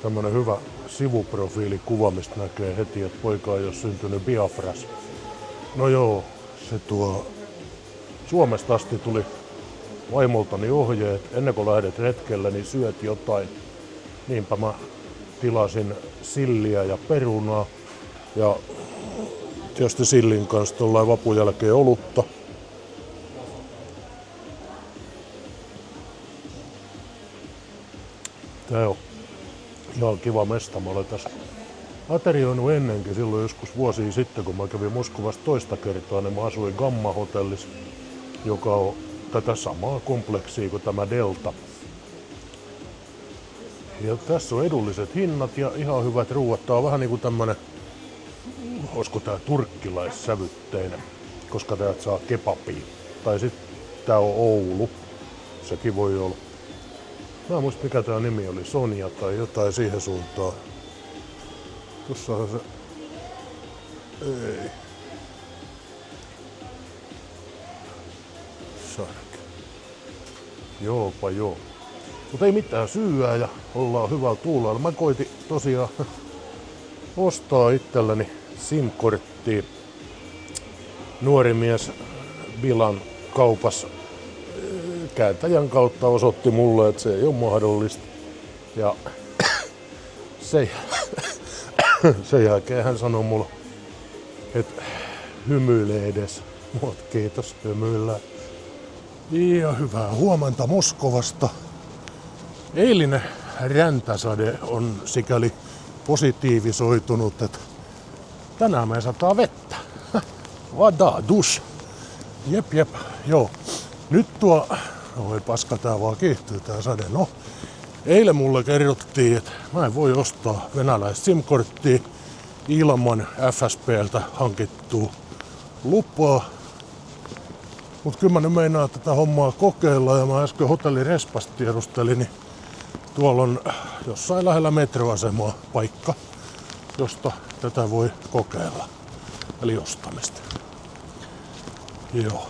tämmönen hyvä sivuprofiilikuva, mistä näkee heti, että poika ei ole syntynyt Biafras. No joo, se Suomesta asti tuli vaimoltani ohjeet, ennen kuin lähdet retkelle, niin syöt jotain. Niinpä mä tilasin silliä ja perunaa ja tietysti sillin kanssa tuollain vapun jälkeen olutta. Tää on ihan kiva mesta. Mä olen tässä aterioinut ennenkin silloin joskus vuosia sitten, kun mä kävin Moskovassa toista kertaa, niin mä asuin Gamma-hotellissa, joka on tätä samaa kompleksia kuin tämä Delta. Ja tässä on edulliset hinnat ja ihan hyvät ruuat. Tää on vähän niinku tämmönen, olisiko tää turkkilaissävytteinen, koska täältä saa kebabia. Tai sit tää on Oulu, sekin voi olla. Mä en muista mikä tää nimi oli, Sonja tai jotain siihen suuntaan. Tossahan se... Ei. Särkä. Joopa joo. Mutta ei mitään syyää ja ollaan hyvällä tuulella. Mä koitin tosiaan ostaa itselleni SIM-korttia. Nuori mies Bilan kaupassa kääntäjän kautta osoitti mulle, että se ei ole mahdollista. Ja sen jälkeen hän sanoi mulle, että hymyile edes. Mut kiitos, hymyillään. Ja hyvää huomenta Moskovasta. Eilinen räntäsade on sikäli positiivisoitunut, että tänään me sataa vettä. Vada, dush. Jep, joo. Nyt oi paska, tää vaan kiihtyy tää sade. No, eilen mulle kerrottiin, että mä en voi ostaa venäläistä SIM-korttia ilman FSB:ltä hankittua lupaa. Mut kyllä mä nyt meinaan tätä hommaa kokeilla ja mä äsken hotellin Respasta tiedustelin, niin tuolla on jossain lähellä metroasemaa paikka, josta tätä voi kokeilla. Eli ostamista. Joo.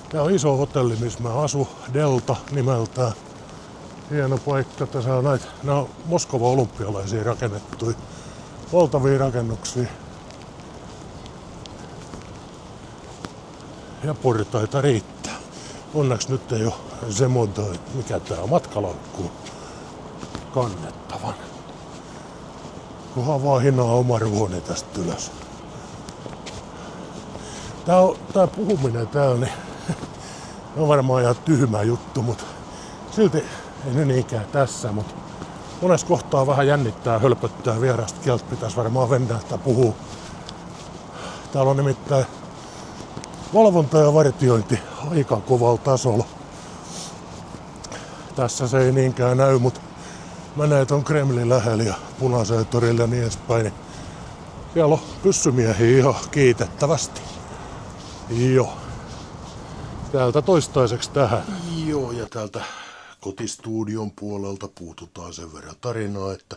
Tää on iso hotelli, missä mä asun, Delta nimeltään. Hieno paikka. Tässä on nää on Moskovan olympialaisia rakennettuja valtavia rakennuksia. Ja portaita riittää. Onneksi nyt ei oo se monta, mikä tää on, matkalaukkuun kannettavan. Kunhan vaan hinaa oma ruoni tästä ylös. Tää puhuminen täällä, niin on varmaan ihan tyhmä juttu, mutta silti ei ne niinkään tässä, mutta monessa kohtaa vähän jännittää, hölpöttää vierasta kieltä, pitäisi varmaan vendähtää puhua. Täällä on nimittäin valvonta ja vartiointi aika kovalla tasolla. Tässä se ei niinkään näy, mutta mä näen ton Kremlin lähellä ja Punaisella torilla ja niin edespäin. Niin siellä on pyssymiehiä ihan kiitettävästi. Joo. Täältä toistaiseksi tähän. Joo, ja täältä kotistudion puolelta puututaan sen verran tarinaa, että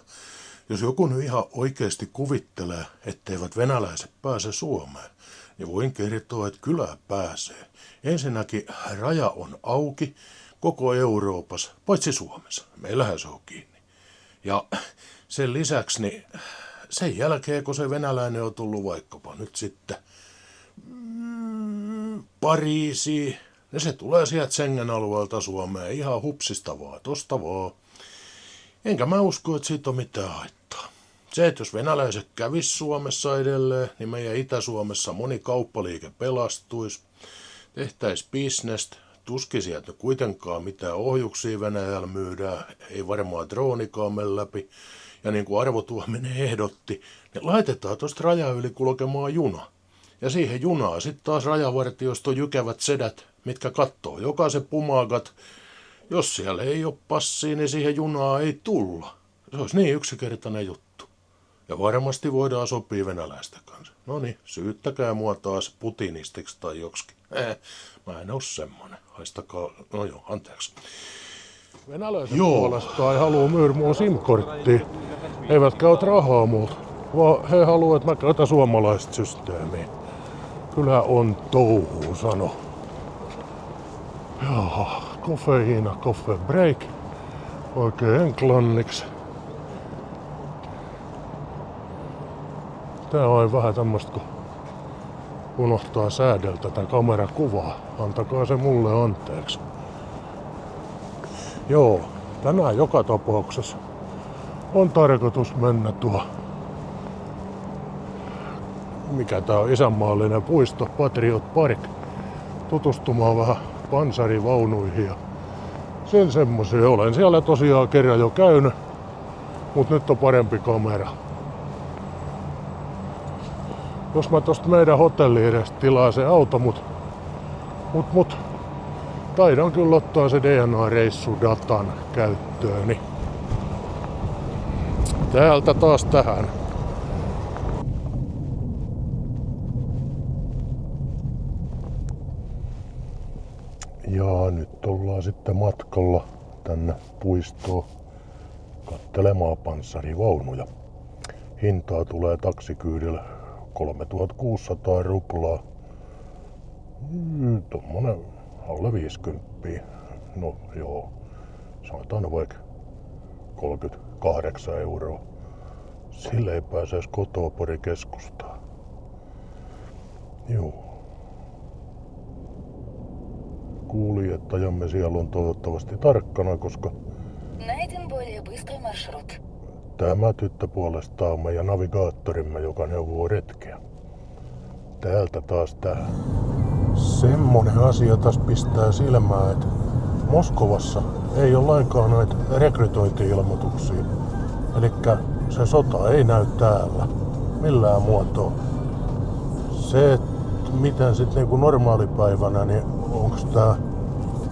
jos joku nyt ihan oikeasti kuvittelee, etteivät venäläiset pääse Suomeen, niin voin kertoa, että kyllä pääsee. Ensinnäkin raja on auki koko Euroopassa, paitsi Suomessa. Meillähän se on kiinni. Ja sen lisäksi, niin sen jälkeen, kun se venäläinen on tullut vaikkapa nyt sitten Pariisiin, niin se tulee sieltä Schengen-alueelta Suomeen ihan hupsista vaan, tosta vaan. Enkä mä usko, että siitä on mitään haittaa. Se, että jos venäläiset kävis Suomessa edelleen, niin meidän Itä-Suomessa moni kauppaliike pelastuisi, tehtäisiin bisnestä, tuskin sieltä kuitenkaan mitään ohjuksia Venäjällä myydään, ei varmaan droonikaan mene läpi. Ja niin kuin Arvo Tuominen ehdotti, niin laitetaan tuosta raja yli kulkemaan juna. Ja siihen junaan sitten taas rajavartioston jykevät sedät, mitkä kattoo jokaisen pumagat. Jos siellä ei ole passia, niin siihen junaan ei tulla. Se olisi niin yksinkertainen juttu. Ja varmasti voidaan sopia venäläisten kanssa. No niin, syyttäkää mua taas putinistiksi tai joksikin. Mä en oo semmonen. Haistakaa, no joo, anteeksi. Venäläiset puolestaan ei halua myydä mua SIM-korttia. Eivätkä ot rahaa multa. Vaan he haluaa, että mä käytän suomalaista systeemiä. Kyllä on touhu, sano. Jaha, koffeiina, coffee break. Oikein englanniksi. Tää on vähän tämmöstä, kun unohtaa säädellä tätä kamerakuvaa. Antakaa se mulle anteeksi. Joo, tänään joka tapauksessa on tarkoitus mennä mikä tää on, isänmaallinen puisto, Patriot Park, tutustumaan vähän pansarivaunuihin ja sen semmosia. Olen siellä tosiaan kerran jo käynyt, mut nyt on parempi kamera. Jos mä tosta meidän hotelliin edes tilaa se auto, mut taidan kyllä ottaa se DNA-reissudatan käyttööni. Täältä taas tähän. Ja nyt ollaan sitten matkalla tänne puistoon kattelemaan panssarivaunuja. Hintaa tulee taksikyydillä 3600 ruplaa. Tommonen alle 50. No joo, sanotaan vaikka 38 euroa. Sille ei pääses kotoa Pori keskustaan. Joo. Kuljettajamme siellä on toivottavasti tarkkana, koska tämä tyttö puolestaan on meidän navigaattorimme, joka neuvoo retkeä. Täältä taas tähän. Semmonen asia taas pistää silmään, että Moskovassa ei ole lainkaan noita rekrytointi-ilmoituksia. Elikkä se sota ei näy täällä millään muotoa. Se, että miten sitten niinku normaalipäivänä, niin onko tää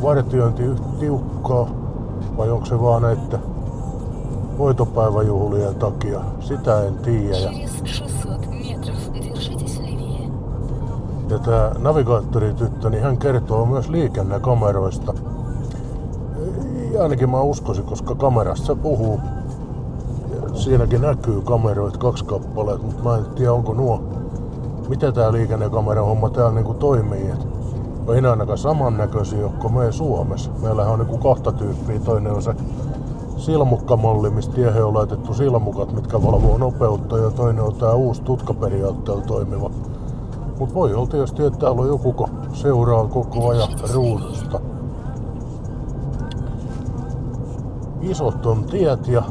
vartiointi yhtä tiukkaa vai onko se vaan näitä voitopäiväjuhlien takia? Sitä en tiedä. Ja tää navigaattorityttö, niin hän kertoo myös liikennekameroista. Ainakin mä uskoisin, koska kamerasta se puhuu. Ja siinäkin näkyy kameroita 2 kappaleet, mutta mä en tiedä onko miten tää liikennekamera-homma täällä niinku toimii. Et ei ainakaan samannäköisiä ole kuin me Suomessa. Meillähän on niinku 2 tyyppiä. Toinen on se silmukkamalli, mistä tiehen on laitettu silmukat, mitkä valvoo nopeutta, ja toinen on tää uusi tutkaperiaatteella toimiva. Mut voi olla tietysti, että täällä on joku, kun seuraa koko ajan ruudusta. Isot on tiet ja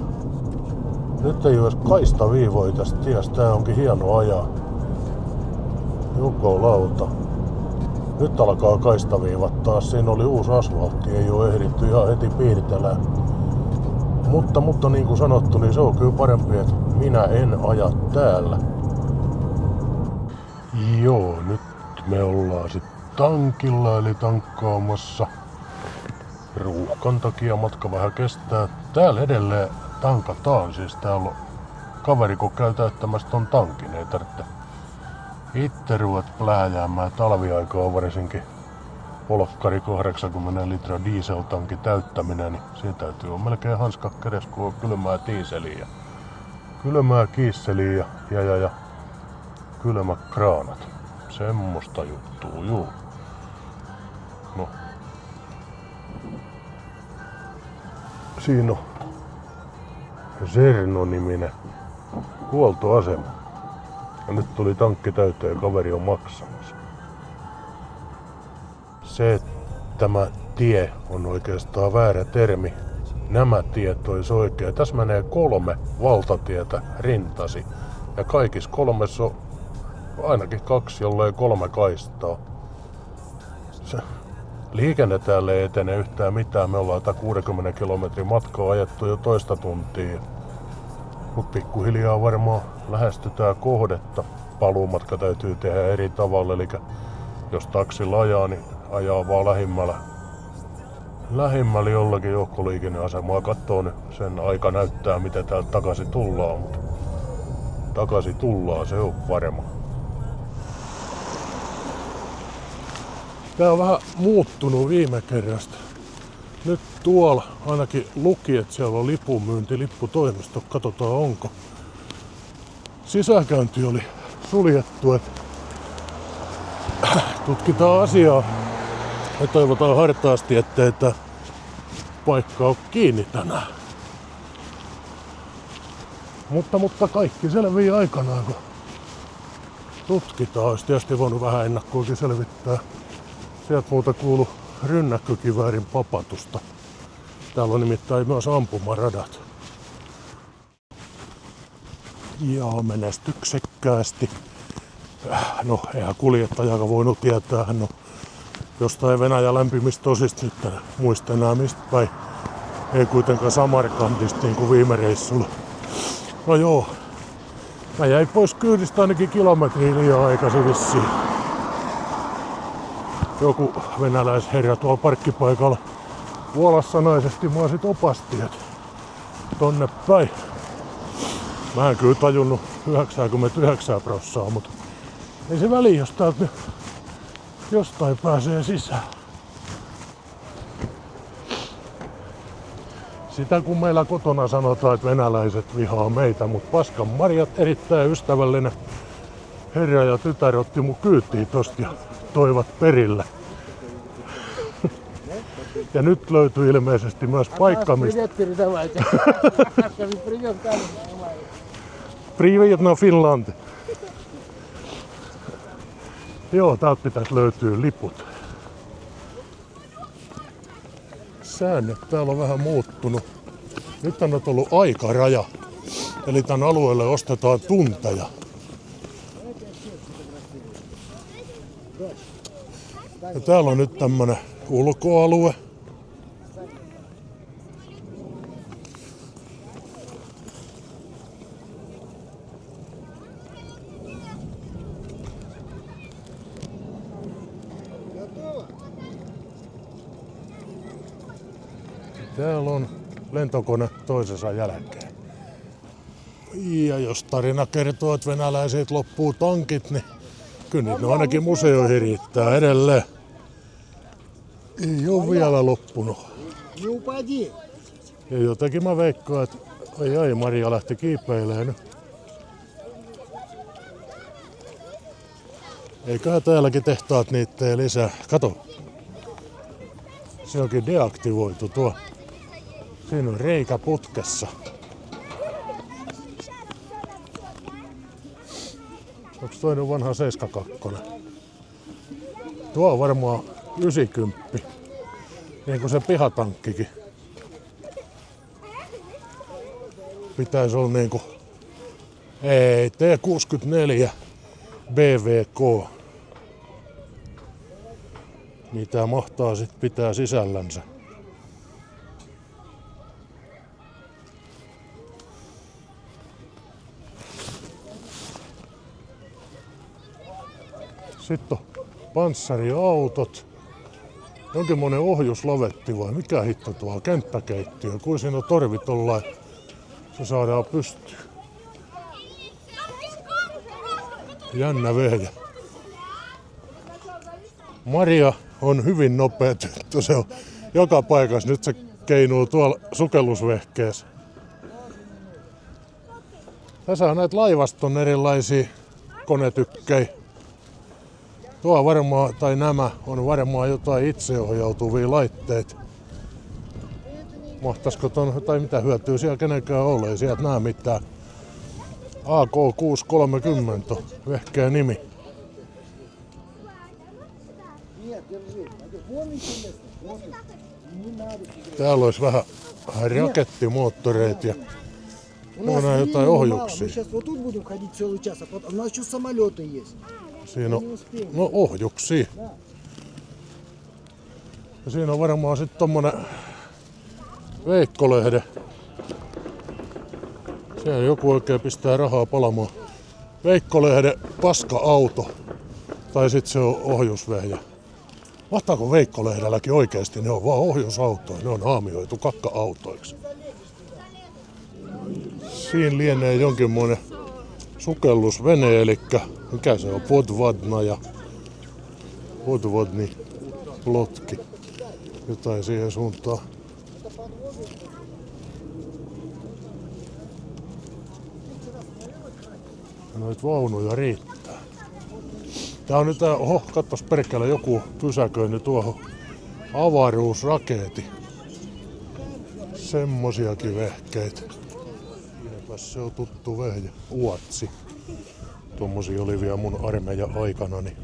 nyt ei ole edes kaistaviivoja tästä tiestä. Tää onkin hieno ajaa. Jukolauta. Nyt alkaa kaistaviivat taas. Siinä oli uusi asfaltti, ei ole ehditty ihan heti piirtelemään. Mutta niin kuin sanottu, niin se on kyllä parempi, että minä en aja täällä. Joo, nyt me ollaan sitten tankilla, eli tankkaamassa. Ruuhkan takia matka vähän kestää. Täällä edelleen tankataan, siis täällä on kaveri, kun käy täyttämässä ton tankin, ei tarvitse itse ruvet plääjäämään. Talviaikaa varsinkin olkkari 80 litran dieseltankin täyttäminen, niin siinä täytyy olla melkein hanska kädessä, kun on kylmää diiseliä. Kylmää kiisseliä ja kylmät kraanat. Semmosta juttuu, juu. No. Siinä on Zerno-niminen huoltoasema. Ja nyt tuli tankki täyteen ja kaveri on maksamassa. Se, että tämä tie on oikeastaan väärä termi. Nämä tiet olisi oikea. Tässä menee 3 valtatietä rintasi. Ja kaikissa 3 on ainakin 2, jollei 3 kaistaa. Se liikenne täällä ei etene yhtään mitään. Me ollaan 60 kilometrin matkaa ajettu jo toista tuntia. Mut pikkuhiljaa varmaan lähestytään kohdetta. Paluumatka täytyy tehdä eri tavalla. Eli jos taksilla ajaa, niin ajaa vaan lähimmällä jollakin joukkoliikenneasemaa. Katsoo nyt, sen aika näyttää, mitä täältä takaisin tullaan. Mutta takaisin tullaan, se on varma. Tää on vähän muuttunut viime kerrasta. Nyt tuolla ainakin luki, että siellä on lipunmyynti, lipputoimisto. Katsotaan onko. Sisäkäynti oli suljettu, että tutkitaan asiaa ja toivotaan hartaasti, ettei tää paikka ole kiinni tänään. Mutta kaikki selvii aikanaan, kun tutkitaan. Olisi tietysti voinut vähän ennakkoakin selvittää. Sieltä muuta kuuluu rynnäkkökiväärin papatusta. Täällä on nimittäin myös ampumaradat. Ja menestyksekkäästi. No, eihän kuljettajakaan voinut tietää. Hän on jostain Venäjän lämpimistä osista nyt muista enää mistä päin. Ei kuitenkaan Samarkandista niin kuin viime reissulla. No joo. Mä jäin pois kyydistä ainakin kilometriin liian aikaisin vissiin. Joku venäläisherra tuolla parkkipaikalla vuolassanaisesti mua sit opasti, et tonne päin. Mä en kyllä tajunnut 99%, mutta ei se väliä, jos täältä jostain pääsee sisään. Sitä kun meillä kotona sanotaan, että venäläiset vihaa meitä, mutta Paskan Marjat erittäin ystävällinen herra ja tytär otti mun kyytiin tosta ja toivat perille. Ja nyt löytyy ilmeisesti myös paikka, mistä... Privet no Finland. Joo, täältä pitäisi löytyä liput. Säännöt täällä on vähän muuttunut. Nyt on ollut aikaraja. Eli tämän alueelle ostetaan tunteja. Ja täällä on nyt tämmönen ulkoalue. Täällä on lentokone toisensa jälkeen. Ja jos tarina kertoo, että venäläiset loppuu tankit, niin kyllä ne ainakin museoihin riittää edelleen. Ei oo vielä loppunut. Ja jotenkin mä veikkaan, että ai Maria lähti kiipeilemään nyt. Eiköhän täälläkin tehtaat niitä lisää. Kato. Se onkin deaktivoitu tuo. Siinä on reikä putkessa. Onks toinen vanha 72? Tuo on varmaan 90. Niin kuin se pihatankkikin. Pitäisi olla niinku... Ei, T64 BVK. Mitä mahtaa sit pitää sisällänsä. Sitten on panssariautot. Jonkinmoinen ohjuslavetti vai mikä hitto tuo kenttäkeittiö. Kuin siinä on torvit tollain. Se saadaan pystyyn. Jännä vehjä. Maria on hyvin nopea tyttö. Se on joka paikassa. Nyt se keinuu tuolla sukellusvehkeessä. Tässä on näitä laivaston erilaisia konetykkejä. Tuo varmaan, tai nämä on varmaan jotain itseohjautuvia laitteita. Mahtaisiko ton, tai mitä hyötyä siellä kenenkään ole, ei sieltä näe mitään. AK630, vehkeä nimi. Täällä olisi vähän rakettimoottoreita ja on jotain ohjuksia. Siinä on ohjuksia. Ja siinä on varmaan sitten tommonen Veikkolehde. Siellä joku oikein pistää rahaa palamaan. Veikkolehde paska-auto. Tai sit se on ohjusvehjä. Mahtaako Veikkolehdelläkin oikeesti? Ne on vaan ohjusautoja. Ne on naamioitu kakka-autoiksi. Siinä lienee jonkinmoinen sukellusvene, eli mikä se on? Podvadna ja Podvodni plotki. Jotain siihen suuntaan. Noit vaunuja riittää. Tää on nyt katsos perkele, joku pysäköinyt tuohon avaruusraketti. Semmosiakin vehkeitä. Siinäpäs se on tuttu vehjä. Uotsi. Tuommoisia oli vielä mun armeijan aikana, niin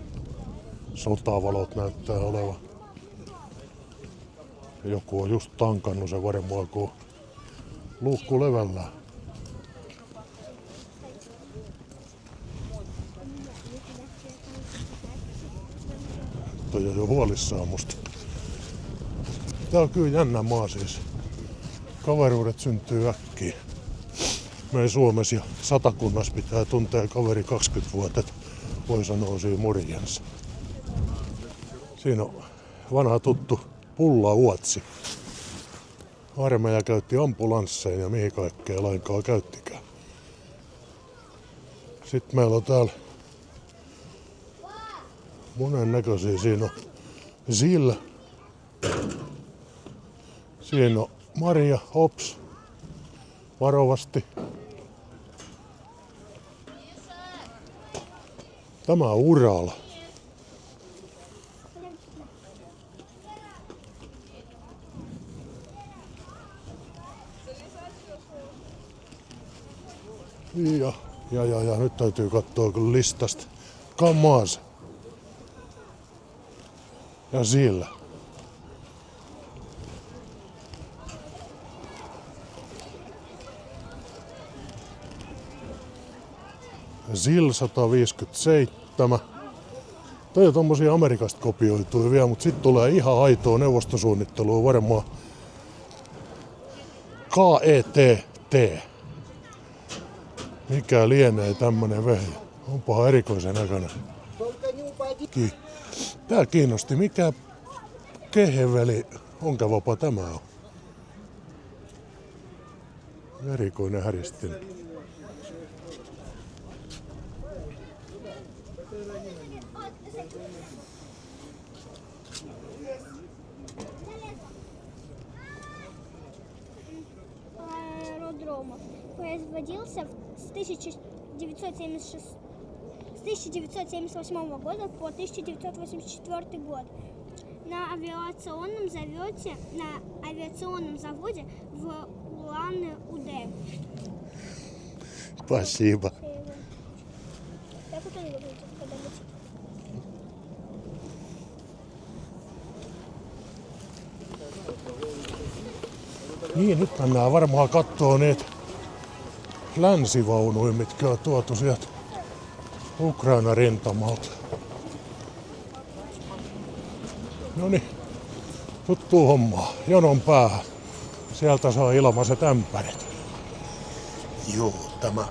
sotavalot näyttää olevan. Joku on just tankannut se varmaan, kun luukku levällään. Toi on jo huolissaan musta. Tää on kyllä jännä maa siis. Kaveruudet syntyy äkkiä. Meidän Suomessa ja Satakunnassa pitää tuntea kaveri 20 vuotta, että voi sanoa siinä morjensa. Siinä on vanha tuttu pullauotsi. Armeija käytti ambulansseja ja mihin kaikkea lainkaan käyttikään. Sitten meillä on täällä monennäköisiä. Siinä on Zill. Siinä on Maria, hops. Varovasti. Tämä on Ural. Ja nyt täytyy katsoa kyllä listasta. Kamaz. Ja sillä. Zill 157. Toi on tommosia Amerikasta kopioituja vielä, mutta sit tulee ihan aitoa neuvostosuunnittelua varmaan. KETT. Mikä lienee tämmönen vehje? Onpahan erikoisen näköinen. Tää kiinnosti, mikä keheveli onkavapa tämä on. Erikoinen häristin. Производился с 1978 года по 1984 год на авиационном заводе в Улан-Удэ. Спасибо. Так вот он выглядит когда-нибудь. Niin, nyt mennään varmaan kattoo niitä länsivaunuja, mitkä on tuotu sieltä Ukrainan rintamalta. Noniin, tuttuu hommaa. Jonon päähän. Sieltä saa ilmaiset ämpärit. Joo, tämä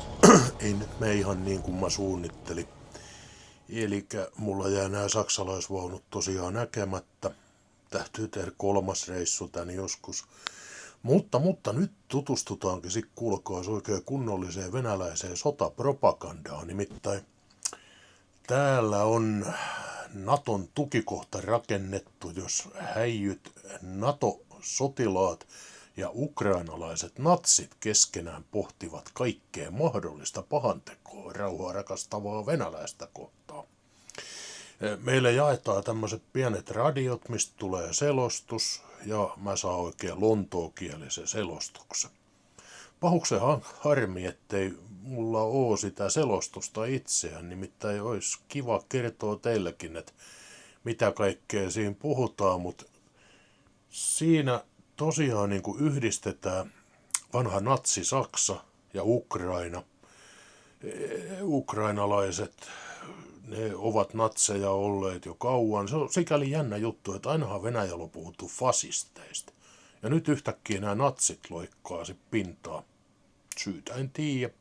ei nyt mene ihan niin kuin mä suunnittelin. Elikkä mulla jää nämä saksalaisvaunut tosiaan näkemättä. Täytyy tehdä 3. reissu tän joskus. Mutta nyt tutustutaankin sit kuulkaas oikein kunnolliseen venäläiseen sotapropagandaan. Nimittäin täällä on Naton tukikohta rakennettu, jos häijyt NATO-sotilaat ja ukrainalaiset natsit keskenään pohtivat kaikkea mahdollista pahantekoa rauhaa rakastavaa venäläistä kohtaa. Meille jaetaan tämmöiset pienet radiot, mistä tulee selostus, ja mä saan oikein lontookielisen selostuksen. Pahuksen harmi, ettei mulla oo sitä selostusta itseään, nimittäin olisi kiva kertoa teillekin, että mitä kaikkea siinä puhutaan, mutta siinä tosiaan niin kuin yhdistetään vanha natsi-Saksa ja Ukraina. Ukrainalaiset, ne ovat natseja olleet jo kauan. Se on sikäli jännä juttu, että ainahan Venäjällä on puhuttu fasisteista. Ja nyt yhtäkkiä nämä natsit loikkaa se pintaa. Syytä en tiedä.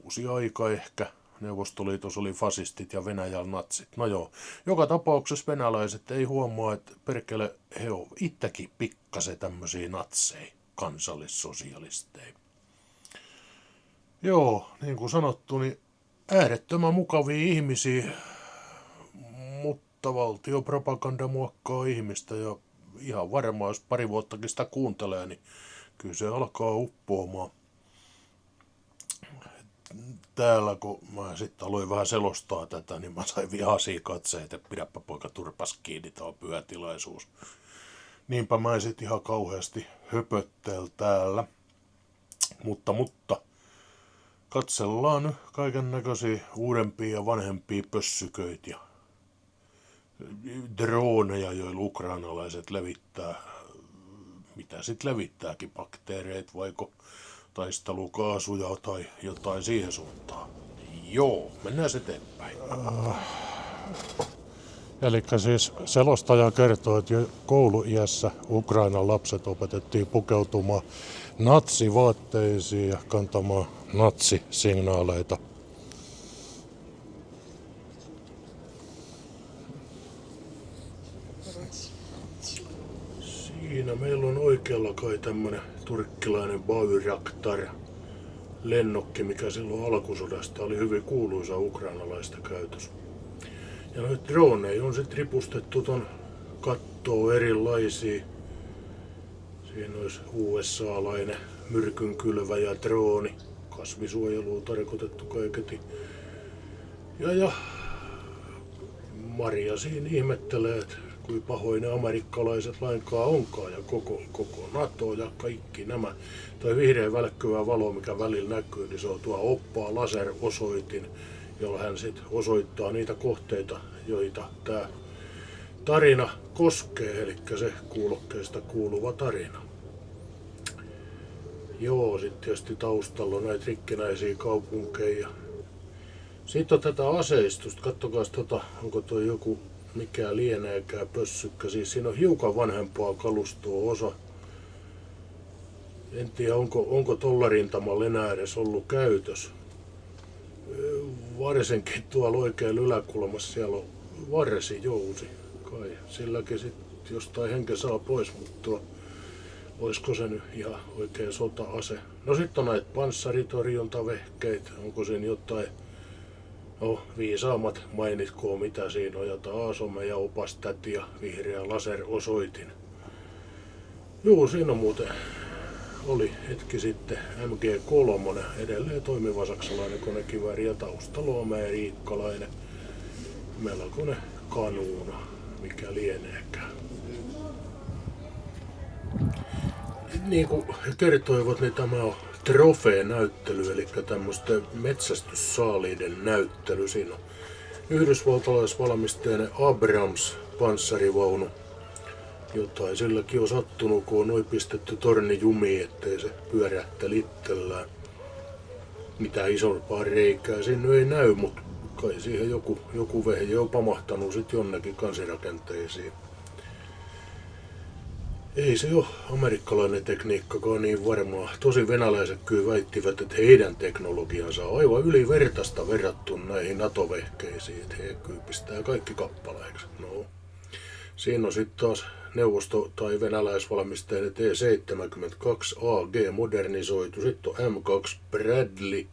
Uusi aika ehkä. Neuvostoliitossa oli fasistit ja Venäjällä natsit. No joo, joka tapauksessa venäläiset ei huomaa, että perkele he on itsekin pikkasen tämmöisiä natseja, kansallissosialisteja. Joo, niin kuin sanottu, niin äärettömän mukavia ihmisiä, mutta valtiopropaganda muokkaa ihmistä ja ihan varmaan, jos pari vuottakin sitä kuuntelee, niin kyllä se alkaa uppoamaan. Täällä kun mä sitten aloin vähän selostaa tätä, niin mä sain vihaisia katseita, että pidäpä poika turpas kiinni, tää on pyhätilaisuus. Niinpä mä en sit ihan kauheasti höpöttel täällä. Mutta katsellaan nyt kaiken näköisiä uudempia ja vanhempia pössyköitä ja droneja, joilla ukrainalaiset levittää, mitä sit levittääkin, bakteereita vaiko taistelukaasuja tai jotain siihen suuntaan. Joo, mennään eteenpäin. Eli siis selostaja kertoo, että jo kouluiässä Ukrainan lapset opetettiin pukeutumaan natsivaatteisiin ja kantamaan natsisignaaleita. Siinä meillä on oikealla kai tämmönen turkkilainen Bayraktar lennokki, mikä silloin alkusodasta oli hyvin kuuluisa ukrainalaista käytös. Ja noita droneja on sitten ripustettu ton kattoon erilaisia. Siinä olisi USA-lainen myrkynkylväjä drooni, kasvisuojeluun tarkoitettu kaiketi. Ja Maria siinä ihmettelee, että kuin pahoin ne amerikkalaiset lainkaan onkaan ja koko NATO ja kaikki nämä. Toi vihreä välkkyvä valo, mikä välillä näkyy, niin se on tuo oppaa laserosoitin, jolla hän sitten osoittaa niitä kohteita, joita tämä tarina koskee, eli se kuulokkeesta kuuluva tarina. Joo, sitten tietysti taustalla on näitä rikkinäisiä kaupunkeja. Sitten on tätä aseistusta, kattokaa onko tuo joku mikä lieneekään pössykkä. Siis siinä on hiukan vanhempaa kalustoa osa. En tiedä onko tolla rintamalla enää edes ollut käytös. Varsinkin tuolla oikein yläkulmassa siellä on varsijousi kai. Silläkin sitten jostain henke saa pois, mutta olisiko se nyt ihan oikein sota-ase. No sitten on näitä panssaritorjuntavehkeitä. Onko siinä jotain? No, viisaammat mainitkoon mitä siinä on, jota Aasome ja opastäti ja vihreä laserosoitin. Juu, siinä on muuten oli hetki sitten MG3, edelleen toimiva saksalainen konekivääri ja taustalla on meidän riikkalainen melkoinen kanuuna, mikä lieneekään. Niin kuin he kertoivat, niin tämä on trofeenäyttely, eli tämmöisten metsästyssaaliiden näyttely. Siinä on yhdysvaltalaisvalmisteinen Abrams panssarivaunu. Jotain silläkin on sattunut, kun on noin pistetty torni jumiin, ettei se pyörähteli itsellään. Mitään isompaa reikää siinä ei näy, mutta kai siihen joku vehje on pamahtanut sit jonnekin kansirakenteisiin. Ei se ole amerikkalainen tekniikkakaan niin varmaa. Tosi venäläiset kyllä väittivät, että heidän teknologiansa on aivan ylivertaista verrattuna näihin NATO-vehkeisiin. Että he kyllä pistää kaikki kappaleiksi. No. Siinä on sitten taas neuvosto- tai venäläisvalmisteinen T-72AG modernisoitu. Sitten on M2 Bradley.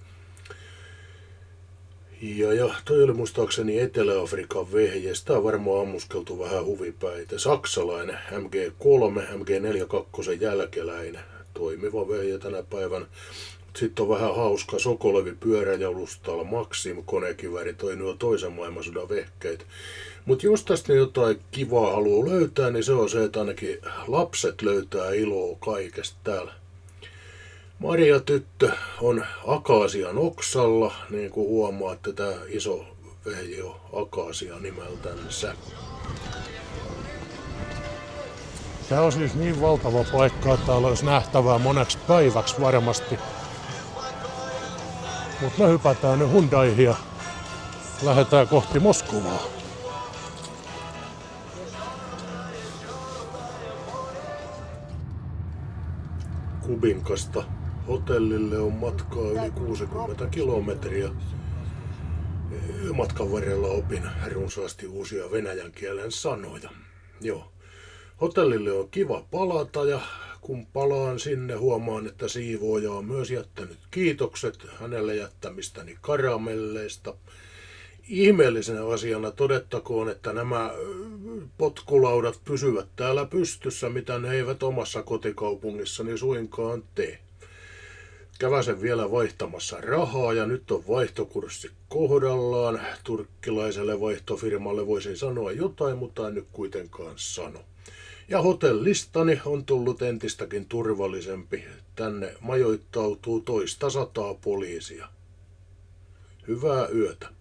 Ja toi oli muistaakseni Etelä-Afrikan vehje. Sitä on varmaan ammuskeltu vähän huvipäitä. Saksalainen MG3, MG42 jälkeläinen. Toimiva vehje tänä päivänä. Sitten on vähän hauska Sokolevi pyöräjalustalla Maxim konekivääri, toi nuo toisen maailmansodan vehkeitä. Mutta jos tästä jotain kivaa haluaa löytää, niin se on se, että ainakin lapset löytää iloa kaikesta täällä. Maria tyttö on akaasian oksalla, niin kuin huomaatte, tämä iso vehje on akaasia nimeltänsä. Tämä on siis niin valtava paikka, että täällä olisi nähtävää moneksi päiväksi varmasti. Mutta me hypätään nyt Hyundaihin ja lähdetään kohti Moskovaa. Kubinkasta hotellille on matkaa yli 60 kilometriä. Matkan varrella opin runsaasti uusia venäjän kielen sanoja. Joo. Hotellille on kiva palata ja kun palaan sinne huomaan, että siivooja on myös jättänyt kiitokset hänelle jättämistäni karamelleista. Ihmeellisenä asiana todettakoon, että nämä potkulaudat pysyvät täällä pystyssä, mitä ne eivät omassa kotikaupungissani suinkaan tee. Käväsen vielä vaihtamassa rahaa ja nyt on vaihtokurssi kohdallaan. Turkkilaiselle vaihtofirmalle voisin sanoa jotain, mutta en nyt kuitenkaan sano. Ja hotellistani on tullut entistäkin turvallisempi. Tänne majoittautuu 200 poliisia. Hyvää yötä.